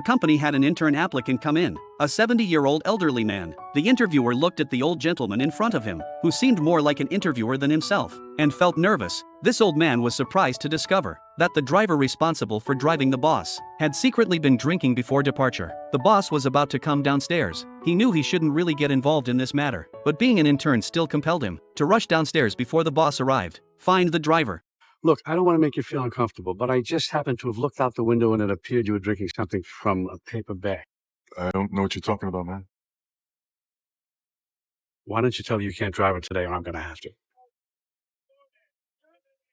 The company had an intern applicant come in, a 70-year-old elderly man. The interviewer looked at the old gentleman in front of him, who seemed more like an interviewer than himself, and felt nervous. This old man was surprised to discover that the driver responsible for driving the boss had secretly been drinking before departure. The boss was about to come downstairs. He knew he shouldn't really get involved in this matter, but being an intern still compelled him to rush downstairs before the boss arrived. Find the driver. Look, I don't want to make you feel uncomfortable, but I just happened to have looked out the window and it appeared you were drinking something from a paper bag. I don't know what you're talking about, man. Why don't you tell me you can't drive it today or I'm going to have to?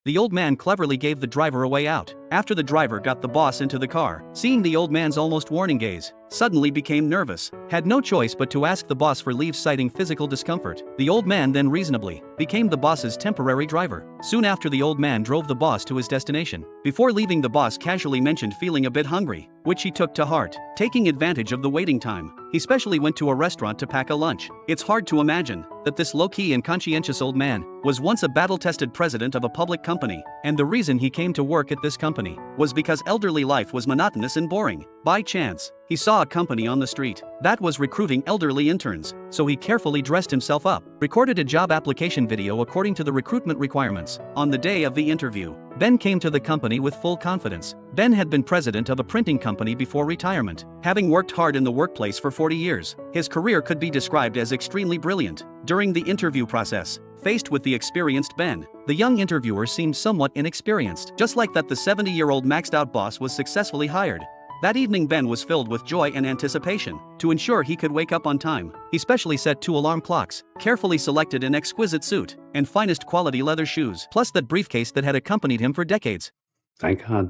The old man cleverly gave the driver a way out. After the driver got the boss into the car, seeing the old man's almost warning gaze, suddenly became nervous, had no choice but to ask the boss for leave citing physical discomfort. The old man then reasonably became the boss's temporary driver. Soon after, the old man drove the boss to his destination. Before leaving, the boss casually mentioned feeling a bit hungry, which he took to heart. Taking advantage of the waiting time, he specially went to a restaurant to pack a lunch. It's hard to imagine that this low-key and conscientious old man was once a battle-tested president of a public company, and the reason he came to work at this company was because elderly life was monotonous and boring. By chance, he saw a company on the street that was recruiting elderly interns, so he carefully dressed himself up, recorded a job application video according to the recruitment requirements. On the day of the interview, Ben came to the company with full confidence. Ben had been president of a printing company before retirement, having worked hard in the workplace for 40 years. His career could be described as extremely brilliant. During the interview process, faced with the experienced Ben, the young interviewer seemed somewhat inexperienced. Just like that, the 70-year-old maxed-out boss was successfully hired. That evening, Ben was filled with joy and anticipation. To ensure he could wake up on time, he specially set 2 alarm clocks, carefully selected an exquisite suit, and finest quality leather shoes, plus that briefcase that had accompanied him for decades. Thank God.